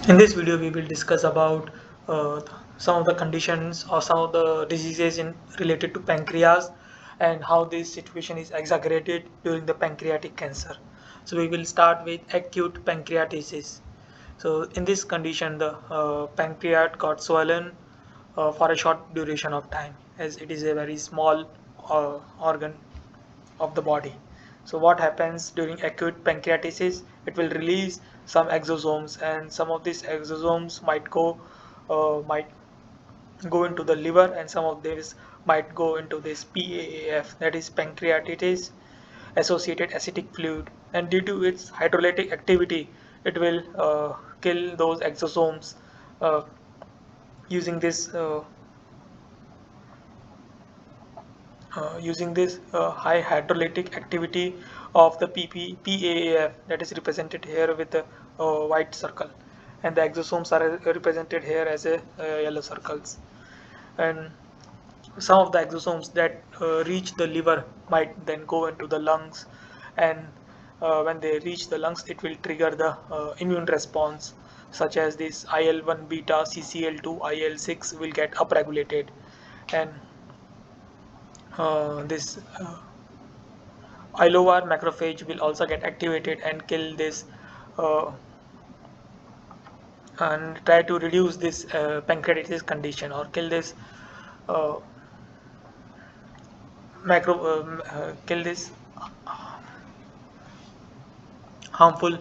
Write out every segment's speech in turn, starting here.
In this video, we will discuss about uh, some of the conditions or some of the diseases related to pancreas and how this situation is exaggerated during the pancreatic cancer. So we will start with acute pancreatitis. So in this condition, the pancreas got swollen for a short duration of time, as it is a very small organ of the body. So what happens during acute pancreatitis? It will release some exosomes, and some of these exosomes might go into the liver, and some of these might go into this PAAF, that is pancreatitis associated acidic fluid. And due to its hydrolytic activity, it will kill those exosomes uh, using this high hydrolytic activity of the PAAF, that is represented here with the white circle, and the exosomes are represented here as a yellow circles. And some of the exosomes that reach the liver might then go into the lungs, and when they reach the lungs, it will trigger the immune response, such as this IL-1 beta, CCL2, IL-6 will get upregulated, and this Ilovar macrophage will also get activated and kill this uh, and try to reduce this pancreatitis condition, or kill this uh, kill this harmful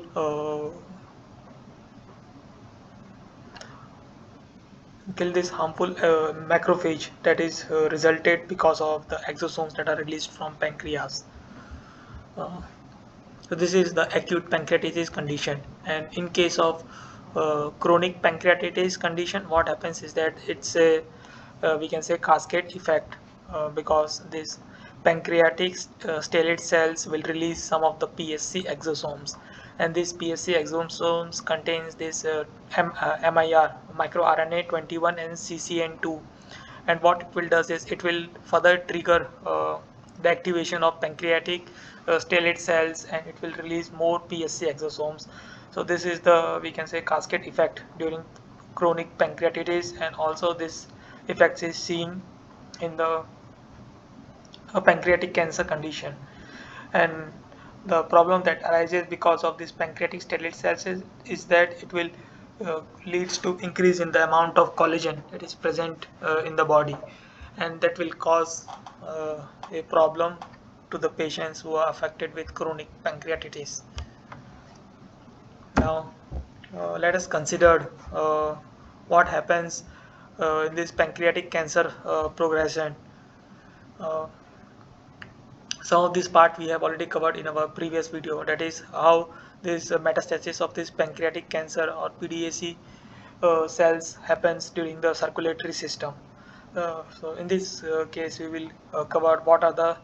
macrophage that is resulted because of the exosomes that are released from pancreas. Uh, So this is the acute pancreatitis condition, and in case of chronic pancreatitis condition, what happens is that it's a we can say cascade effect, because these pancreatic stellate cells will release some of the PSC exosomes, and these PSC exosomes contains this MIR, microRNA 21, and CCN2. And what it will does is it will further trigger the activation of pancreatic stellate cells, and it will release more PSC exosomes. So this is the, we can say, cascade effect during chronic pancreatitis, and also this effect is seen in the pancreatic cancer condition. And the problem that arises because of this pancreatic stellate cells is that it will leads to increase in the amount of collagen that is present in the body, and that will cause a problem to the patients who are affected with chronic pancreatitis. Now let us consider what happens in this pancreatic cancer progression. uh, some of this part we have already covered in our previous video, that is how this metastasis of this pancreatic cancer or PDAC cells happens during the circulatory system. So in this case we will cover what are the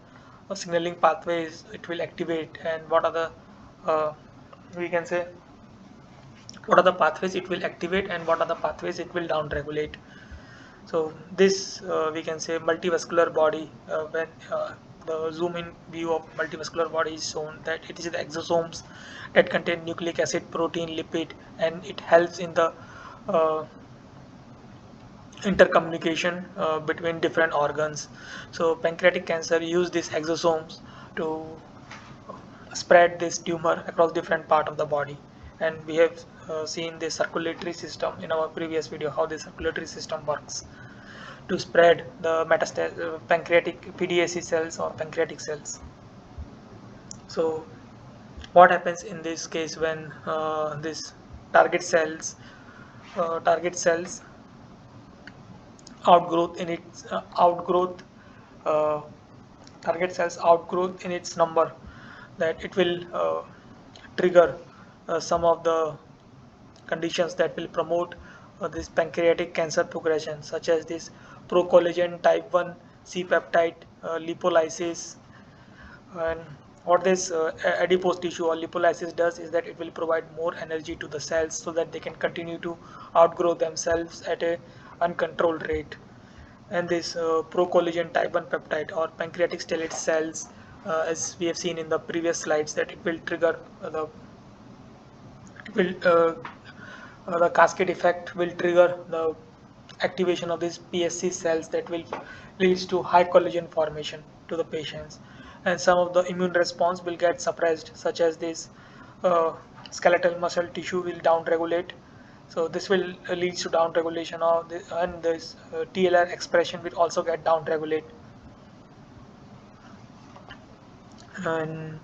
signaling pathways it will activate, and what are the uh, we can say what are the pathways it will activate, and what are the pathways it will down regulate. So this we can say multivascular body, when the zoom in view of multivascular body is shown, that it is the exosomes that contain nucleic acid, protein, lipid, and it helps in the uh, intercommunication between different organs. So pancreatic cancer use these exosomes to spread this tumor across different part of the body, and we have seen the circulatory system in our previous video, how the circulatory system works to spread the pancreatic PDAC cells or pancreatic cells. So what happens in this case when this target cells target cells outgrowth in its outgrowth uh, target cells outgrowth in its number, that it will trigger some of the conditions that will promote this pancreatic cancer progression, such as this procollagen type 1 C peptide lipolysis. And what this adipose tissue or lipolysis does is that it will provide more energy to the cells so that they can continue to outgrow themselves at a uncontrolled rate. And this procollagen type 1 peptide or pancreatic stellate cells, as we have seen in the previous slides, that it will trigger it will The cascade effect will trigger the activation of these PSC cells that will leads to high collagen formation to the patients, and some of the immune response will get suppressed, such as this uh, skeletal muscle tissue will downregulate. So this will leads to downregulation of the, and this TLR expression will also get downregulate, and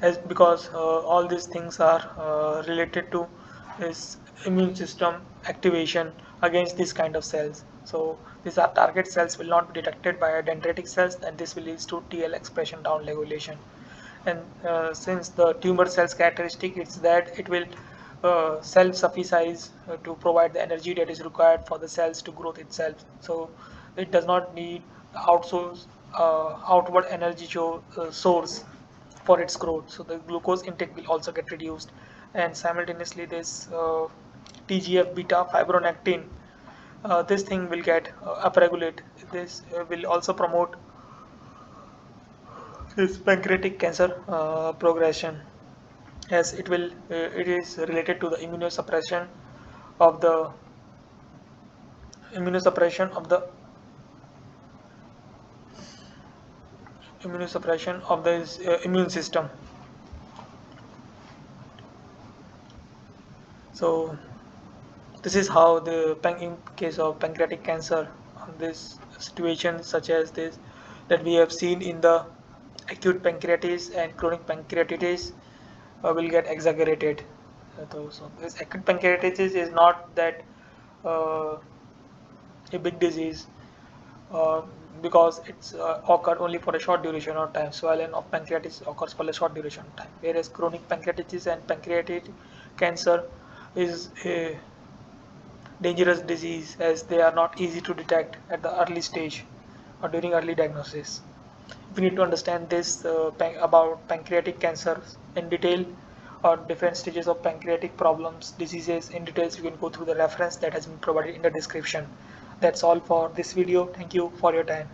as because all these things are related to this immune system activation against this kind of cells. So these are target cells will not be detected by dendritic cells, and this will lead to TL expression down regulation. And since the tumor cells characteristic is that it will self-suffice to provide the energy that is required for the cells to grow itself. So it does not need outsource outward energy source for its growth. So the glucose intake will also get reduced, and simultaneously this TGF beta fibronectin, this thing will get upregulate. This will also promote this pancreatic cancer progression, as it is related to the of the immunosuppression of the immunosuppression of the immune system. So this is how in case of pancreatic cancer, this situation such as this that we have seen in the acute pancreatitis and chronic pancreatitis will get exaggerated. So this acute pancreatitis is not that uh, a big disease, uh, because it's occurred only for a short duration of time. Swelling of pancreatitis occurs for a short duration of time, whereas chronic pancreatitis and pancreatic cancer is a dangerous disease, as they are not easy to detect at the early stage or during early diagnosis. If you need to understand this about pancreatic cancers in detail, or different stages of pancreatic problems, diseases in details, you can go through the reference that has been provided in the description. That's all for this video. Thank you for your time.